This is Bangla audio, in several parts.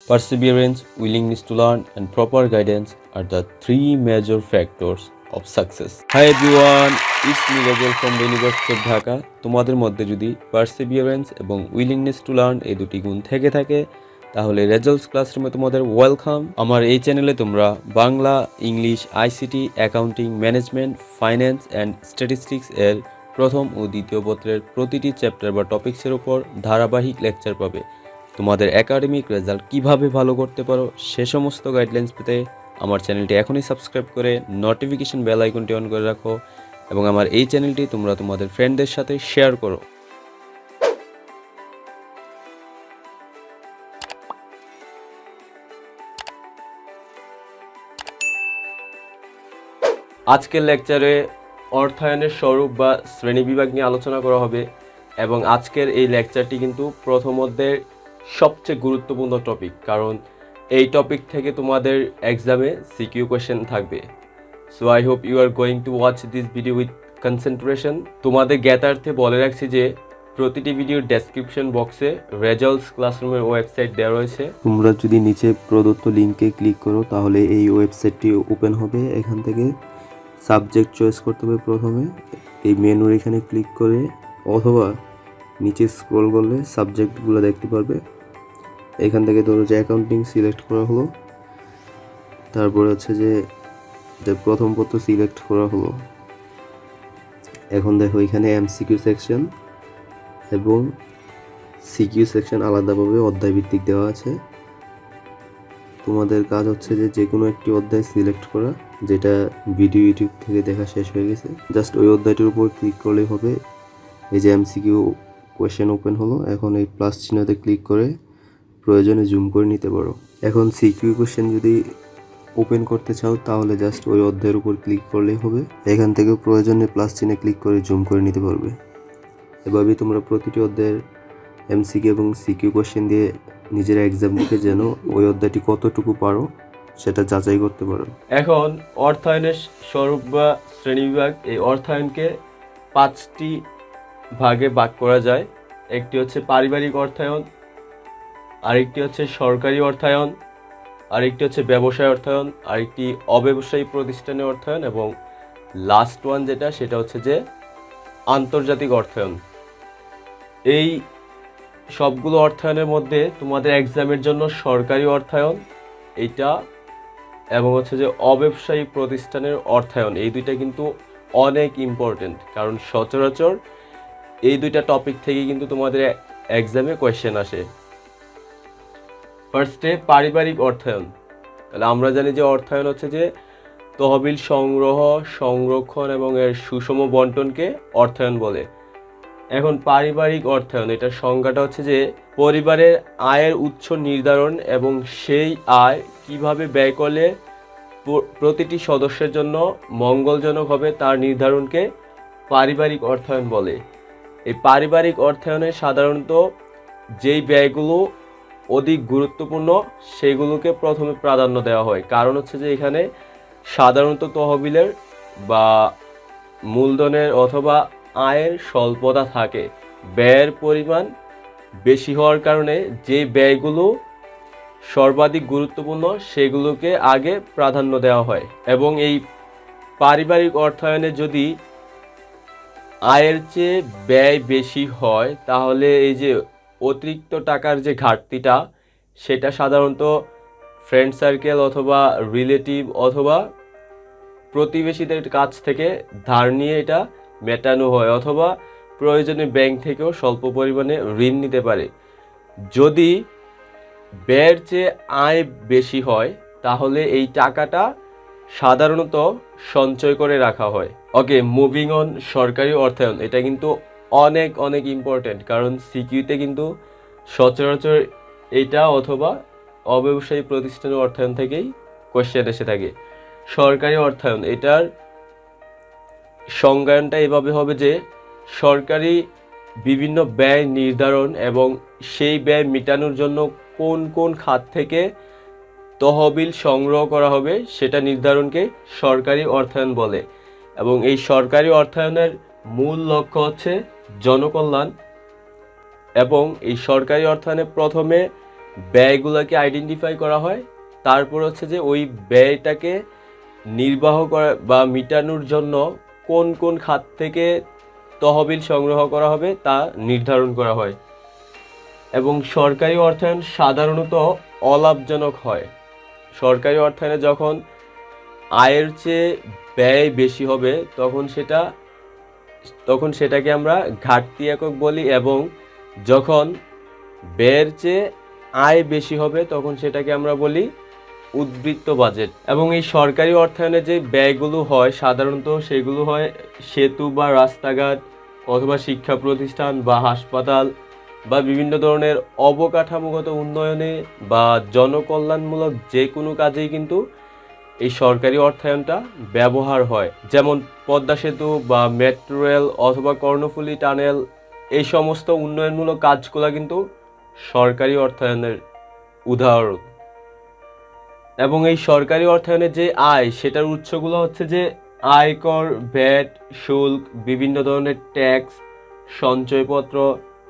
Perseverance, willingness to learn, and proper guidance are the three major factors of success. Hi everyone, it's me Rajal from the University of Dhaka. তোমাদের মধ্যে যদি পারসিভিয়ারেন্স এবং উইলিংনেস টু লার্ন এই দুটি গুণ থেকে থাকে তাহলে রেজাল্টস ক্লাসরুমে তোমাদের ওয়েলকাম। আমার এই চ্যানেলে তোমরা Bangla, English, ICT, accounting, management, finance and statistics এর প্রথম ও দ্বিতীয় পত্রের প্রতিটি চ্যাপ্টার বা টপিক্সের উপর ধারাবাহিক লেকচার পাবে। তোমাদের একাডেমিক রেজাল্ট কিভাবে ভালো করতে পারো সে সমস্ত গাইডলাইন্স পেতে আমার চ্যানেলটি এখনই সাবস্ক্রাইব করে নোটিফিকেশন বেল আইকনটি অন করে রাখো এবং আমার এই চ্যানেলটি তোমরা তোমাদের ফ্রেন্ডদের সাথে শেয়ার করো। আজকের লেকচারে অর্থায়নের স্বরূপ বা শ্রেণীবিভাগ নিয়ে আলোচনা করা হবে এবং আজকের এই লেকচারটি কিন্তু প্রথম অধ্যায়ের সবচেয়ে গুরুত্বপূর্ণ টপিক, কারণ এই টপিক থেকে তোমাদের এক্সামে সিকিউ কোয়েশ্চেন থাকবে। So I hope you are going to watch this video with concentration. তোমাদের জ্ঞাতার্থে বলে রাখছি যে প্রতিটি ভিডিওর ডেসক্রিপশন বক্সে রেজাল্টস ক্লাসরুমের ওয়েবসাইট দেওয়া রয়েছে। তোমরা যদি নিচে প্রদত্ত লিঙ্কে ক্লিক করো তাহলে এই ওয়েবসাইটটি ওপেন হবে। এখান থেকে সাবজেক্ট চয়েস করতে হবে প্রথমে, এই মেনুর এখানে ক্লিক করে অথবা নিচে স্ক্রল করলে সাবজেক্টগুলো দেখতে পারবে। এখান থেকে ধরো যে অ্যাকাউন্টিং সিলেক্ট করা হলো, তারপরে হচ্ছে যে প্রথম পত্র সিলেক্ট করা হলো। এখন দেখো এখানে এমসিকিউ সেকশন এবং সিকিউ সেকশন আলাদাভাবে অধ্যায় ভিত্তিক দেওয়া আছে। তোমাদের কাজ হচ্ছে যে কোনো একটি অধ্যায় সিলেক্ট করা, যেটা ভিডিও ইউটিউব থেকে দেখা শেষ হয়ে গেছে। জাস্ট ওই অধ্যায়টির উপর ক্লিক করলেই হবে। এই যে এমসিকিউ কোয়েশ্চেন ওপেন হলো, এখন এই প্লাস চিহ্নতে ক্লিক করে প্রয়োজনে জুম করে নিতে পারো। এখন সিকিউ কোয়েশ্চেন যদি ওপেন করতে চাও তাহলে জাস্ট ওই অধ্যায়ের উপর ক্লিক করলেই হবে। এখান থেকে প্রয়োজনে প্লাস চিহ্নে ক্লিক করে জুম করে নিতে পারবে। এভাবেই তোমরা প্রতিটি অধ্যায়ের এমসিকিউ এবং সিকিউ কোয়েশ্চেন দিয়ে নিজের এক্সাম দিকে যেন ওই অধ্যায়টি কতটুকু পারো সেটা যাচাই করতে পারো। এখন অর্থায়নের স্বরূপ বা শ্রেণীবিভাগ, এই অর্থায়নকে 5টি ভাগে ভাগ করা যায়। একটি হচ্ছে পারিবারিক অর্থায়ন, আরেকটি হচ্ছে সরকারি অর্থায়ন, আরেকটি হচ্ছে ব্যবসায় অর্থায়ন, আরেকটি অব্যবসায়ী প্রতিষ্ঠানের অর্থায়ন এবং লাস্ট ওয়ান সেটা হচ্ছে যে আন্তর্জাতিক অর্থায়ন। এই সবগুলো অর্থায়নের মধ্যে তোমাদের এক্সামের জন্য সরকারি অর্থায়ন এইটা এবং হচ্ছে যে অব্যবসায়ী প্রতিষ্ঠানের অর্থায়ন, এই দুইটা কিন্তু অনেক ইম্পর্টেন্ট, কারণ সচরাচর এই দুইটা টপিক থেকে কিন্তু তোমাদের এক্সামে কোয়েশ্চেন আসে। ফার্স্টে পারিবারিক অর্থায়ন। তাহলে আমরা জানি যে অর্থায়ন হচ্ছে যে তহবিল সংগ্রহ, সংরক্ষণ এবং এর সুষম বন্টনকে অর্থায়ন বলে। এখন পারিবারিক অর্থায়ন, এটার সংজ্ঞাটা হচ্ছে যে পরিবারের আয়ের উৎস নির্ধারণ এবং সেই আয় কিভাবে ব্যয় করলে প্রতিটি সদস্যের জন্য মঙ্গলজনক হবে তার নির্ধারণকে পারিবারিক অর্থায়ন বলে। এই পারিবারিক অর্থায়নে সাধারণত যেই ব্যয়গুলো অধিক গুরুত্বপূর্ণ সেগুলোকে প্রথমে প্রাধান্য দেওয়া হয়, কারণ হচ্ছে যে এখানে সাধারণত তহবিলের বা মূলধনের অথবা আয়ের স্বল্পতা থাকে। ব্যয়ের পরিমাণ বেশি হওয়ার কারণে যে ব্যয়গুলো সর্বাধিক গুরুত্বপূর্ণ সেগুলোকে আগে প্রাধান্য দেওয়া হয়। এবং এই পারিবারিক অর্থায়নে যদি আয়ের চেয়ে ব্যয় বেশি হয় তাহলে এই যে অতিরিক্ত টাকার যে ঘাটতিটা সেটা সাধারণত ফ্রেন্ড সার্কেল অথবা রিলেটিভ অথবা প্রতিবেশীদের কাছ থেকে ধার নিয়ে এটা মেটানো হয়, অথবা প্রয়োজনে ব্যাংক থেকেও স্বল্প পরিমাণে ঋণ নিতে পারে। যদি ব্যয়ের চেয়ে আয় বেশি হয় তাহলে এই টাকাটা সাধারণত সঞ্চয় করে রাখা হয়। ওকে, মুভিং অন সরকারি অর্থায়ন। এটা কিন্তু অনেক অনেক ইম্পর্টেন্ট, কারণ সিকিউতে কিন্তু সচরাচর এটা অথবা অব্যবসায়ী প্রতিষ্ঠানের অর্থায়ন থেকেই কোয়েশ্চেন এসে থাকে। সরকারি অর্থায়ন, এটার সংজ্ঞায়নটা এভাবে হবে যে সরকারি বিভিন্ন ব্যয় নির্ধারণ এবং সেই ব্যয় মেটানোর জন্য কোন কোন খাত থেকে তহবিল সংগ্রহ করা হবে সেটা নির্ধারণকে সরকারি অর্থায়ন বলে। এবং এই সরকারি অর্থায়নের মূল লক্ষ্য হচ্ছে জনকল্যাণ। এবং এই সরকারি অর্থায়নে প্রথমে ব্যয়গুলোকে আইডেন্টিফাই করা হয়, তারপর হচ্ছে যে ওই ব্যয়টাকে নির্বাহ করা বা মেটানোর জন্য কোন কোন খাত থেকে তহবিল সংগ্রহ করা হবে তা নির্ধারণ করা হয়। এবং সরকারি অর্থায়ন সাধারণত অলাভজনক হয়। সরকারি অর্থায়নে যখন আয়ের চেয়ে ব্যয় বেশি হবে তখন সেটাকে আমরা ঘাটতি একক বলি, এবং যখন ব্যয়ের চেয়ে আয় বেশি হবে তখন সেটাকে আমরা বলি উদ্বৃত্ত বাজেট। এবং এই সরকারি অর্থায়নে যে ব্যয়গুলো হয় সাধারণত সেগুলো হয় সেতু বা রাস্তাঘাট অথবা শিক্ষা প্রতিষ্ঠান বা হাসপাতাল বা বিভিন্ন ধরনের অবকাঠামোগত উন্নয়নে বা জনকল্যাণমূলক যে কোনো কাজেই কিন্তু এই সরকারি অর্থায়নটা ব্যবহার হয়। যেমন পদ্মা সেতু বা মেট্রো রেল অথবা কর্ণফুলী টানেল, এই সমস্ত উন্নয়নমূলক কাজগুলো কিন্তু সরকারি অর্থায়নের উদাহরণ। এবং এই সরকারি অর্থায়নের যে আয় সেটার উৎসগুলো হচ্ছে যে আয়কর, ভ্যাট, শুল্ক, বিভিন্ন ধরনের ট্যাক্স, সঞ্চয়পত্র,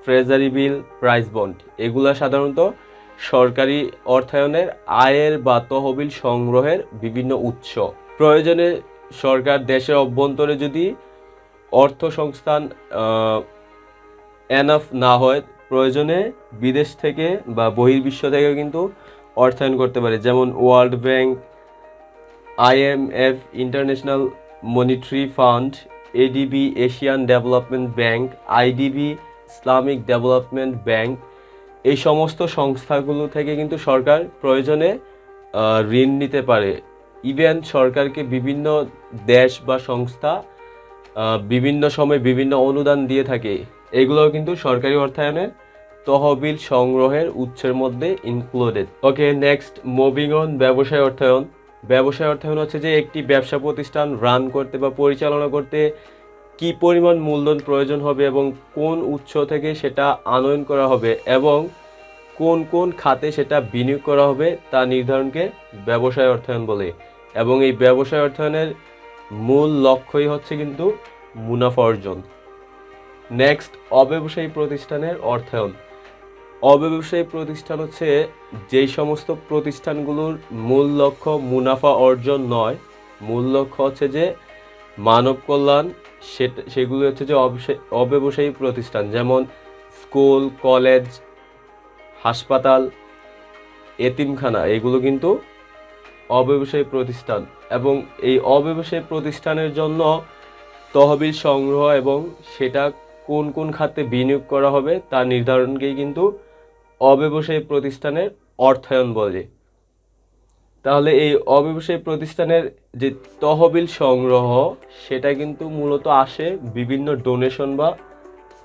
ট্রেজারি বিল, প্রাইস বন্ড, এগুলা সাধারণত সরকারি অর্থায়নের আয়ের বা তহবিল সংগ্রহের বিভিন্ন উৎস। প্রয়োজনে সরকার দেশের অভ্যন্তরে যদি অর্থ সংস্থান এনাফ না হয়, প্রয়োজনে বিদেশ থেকে বা বহির্বিশ্ব থেকে কিন্তু অর্থায়ন করতে পারে। যেমন world bank, IMF, international monetary fund, ADB, Asian development bank, IDB, Islamic development bank, এই সমস্ত সংস্থাগুলো থেকে কিন্তু সরকার প্রয়োজনে ঋণ নিতে পারে। ইভেন সরকারকে বিভিন্ন দেশ বা সংস্থা বিভিন্ন সময় বিভিন্ন অনুদান দিয়ে থাকে। এগুলোও কিন্তু সরকারি অর্থায়নের তহবিল সংগ্রহের উৎসের মধ্যে included. Okay, next moving on, ব্যবসায় অর্থায়ন। ব্যবসায় অর্থায়ন হচ্ছে যে একটি ব্যবসা প্রতিষ্ঠান রান করতে বা পরিচালনা করতে কি পরিমাণ মূলধন প্রয়োজন হবে এবং কোন উৎস থেকে সেটা আনয়ন করা হবে এবং কোন কোন খাতে সেটা বিনিয়োগ করা হবে তা নির্ধারণকে ব্যবসায় অর্থায়ন বলে। এবং এই ব্যবসায় অর্থায়নের মূল লক্ষ্যই হচ্ছে কিন্তু মুনাফা অর্জন। নেক্সট, অব্যবসায়ী প্রতিষ্ঠানের অর্থায়ন। অব্যবসায়ী প্রতিষ্ঠান হচ্ছে যেই সমস্ত প্রতিষ্ঠানগুলোর মূল লক্ষ্য মুনাফা অর্জন নয়, মূল লক্ষ্য হচ্ছে যে মানব কল্যাণ, সেগুলো হচ্ছে যে অব্যবসায়ী প্রতিষ্ঠান। যেমন স্কুল, কলেজ, হাসপাতাল, এতিমখানা, এগুলো কিন্তু অব্যবসায়ী প্রতিষ্ঠান। এবং এই অব্যবসায়ী প্রতিষ্ঠানের জন্য তহবিল সংগ্রহ এবং সেটা কোন কোন খাতে বিনিয়োগ করা হবে তা নির্ধারণকেই কিন্তু অব্যবসায়ী প্রতিষ্ঠানের অর্থায়ন বলে। তাহলে এই অব্যবসায়ী প্রতিষ্ঠানের যে তহবিল সংগ্রহ সেটা কিন্তু মূলত আসে বিভিন্ন ডোনেশন বা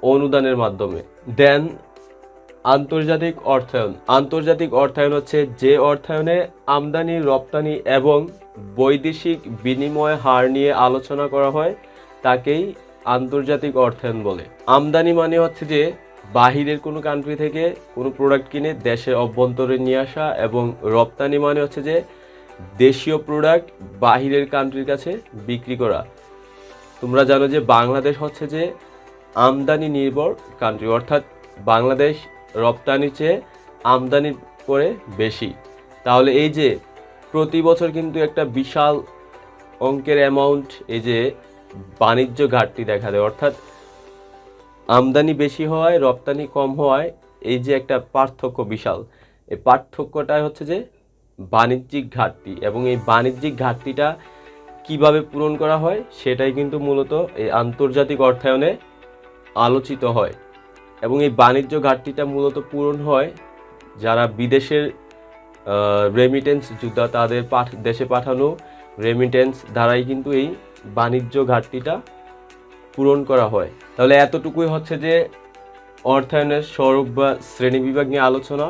অনুদানের মাধ্যমে। দেন আন্তর্জাতিক অর্থায়ন। আন্তর্জাতিক অর্থায়ন হচ্ছে যে অর্থায়নে আমদানি, রপ্তানি এবং বৈদেশিক বিনিময় হার নিয়ে আলোচনা করা হয় তাকেই আন্তর্জাতিক অর্থায়ন বলে। আমদানি মানে হচ্ছে যে বাহিরের কোনো কান্ট্রি থেকে কোনো প্রোডাক্ট কিনে দেশের অভ্যন্তরে নিয়ে আসা, এবং রপ্তানি মানে হচ্ছে যে দেশীয় প্রোডাক্ট বাহিরের কান্ট্রির কাছে বিক্রি করা। তোমরা জানো যে বাংলাদেশ হচ্ছে যে আমদানি নির্ভর কান্ট্রি, অর্থাৎ বাংলাদেশ রপ্তানির চেয়ে আমদানি করে বেশি। তাহলে এই যে প্রতি বছর কিন্তু একটা বিশাল অঙ্কের অ্যামাউন্ট এই যে বাণিজ্য ঘাটতি দেখা দেয়, অর্থাৎ আমদানি বেশি হওয়ায় রপ্তানি কম হওয়ায় এই যে একটা পার্থক্য বিশাল, এই পার্থক্যটাই হচ্ছে যে বাণিজ্যিক ঘাটতি। এবং এই বাণিজ্যিক ঘাটতিটা কিভাবে পূরণ করা হয় সেটাই কিন্তু মূলত এই আন্তর্জাতিক অর্থায়নে আলোচিত হয়। এবং এই বাণিজ্য ঘাটতিটা মূলত পূরণ হয় যারা বিদেশের রেমিটেন্স যোদ্ধা, তাদের দেশে পাঠানো রেমিটেন্স দ্বারাই কিন্তু এই বাণিজ্য ঘাটতিটা পূরণ করা হয়। তাহলে এতটুকুই হচ্ছে যে অর্থায়নের স্বরূপ বা শ্রেণীবিভাগ নিয়ে আলোচনা।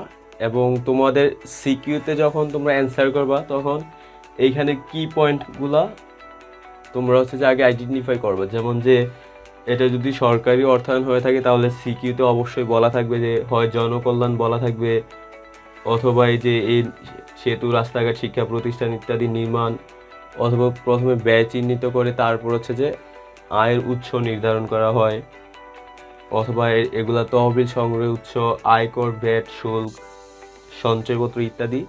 এবং তোমাদের সিকিউতে যখন তোমরা অ্যান্সার করবা তখন এইখানে কি পয়েন্টগুলা তোমরা হচ্ছে যে আগে আইডেন্টিফাই করবে। যেমন যে এটা যদি সরকারি অর্থায়ন হয়ে থাকে তাহলে সিকিউতে অবশ্যই বলা থাকবে যে হয় জনকল্যাণ বলা থাকবে, অথবা এই যে এই সেতু, রাস্তাঘাট, শিক্ষা প্রতিষ্ঠান ইত্যাদি নির্মাণ, অথবা প্রথমে ব্যয় চিহ্নিত করে তারপর হচ্ছে যে আয়ের উৎস নির্ধারণ করা হয়, অথবা এগুলা তহবিল সংগ্রহের উৎস, আয়কর, ভ্যাট, শুল্ক, সঞ্চয়পত্র ইত্যাদি।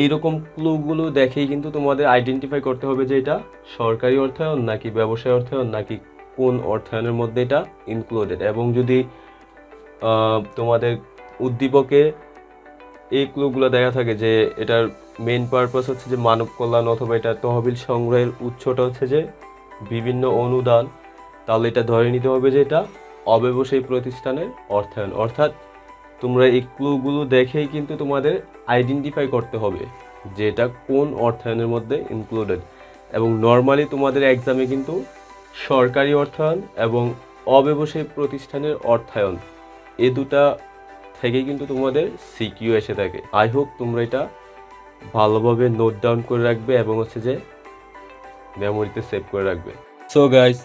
এইরকম ক্লুগুলো দেখেই কিন্তু তোমাদের আইডেন্টিফাই করতে হবে যে এটা সরকারি অর্থায়ন নাকি ব্যবসায় অর্থায়ন নাকি কোন অর্থায়নের মধ্যে এটা ইনক্লুডেড। এবং যদি তোমাদের উদ্দীপকে এই ক্লুগুলো দেখা থাকে যে এটার মেইন পারপাস হচ্ছে যে মানব কল্যাণ অথবা এটা তহবিল সংগ্রহের উৎসটা হচ্ছে যে বিভিন্ন অনুদান, তাহলে এটা ধরে নিতে হবে যে এটা অব্যবসায়ী প্রতিষ্ঠানের অর্থায়ন। অর্থাৎ তোমরা এই ক্লুগুলো দেখেই কিন্তু তোমাদের আইডেন্টিফাই করতে হবে যে এটা কোন অর্থায়নের মধ্যে ইনক্লুডেড। এবং নর্মালি তোমাদের এক্সামে কিন্তু সরকারি অর্থায়ন এবং অব্যবসায়ী প্রতিষ্ঠানের অর্থায়ন এই দুটা থেকে কিন্তু তোমাদের সিকিউ এসে থাকে। আই হোপ তোমরা এটা ভালোভাবে নোট ডাউন করে রাখবে এবং হচ্ছে যে মেমোরিতে সেভ করে রাখবে। সো গাইস,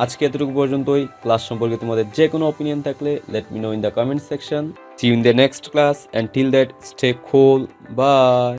আজকে এতটুকু পর্যন্তই। ক্লাস সম্পর্কে তোমাদের যে কোনো অপিনিয়ন থাকলে let me know in the comment section. See you in the next class, and till that stay cool, by.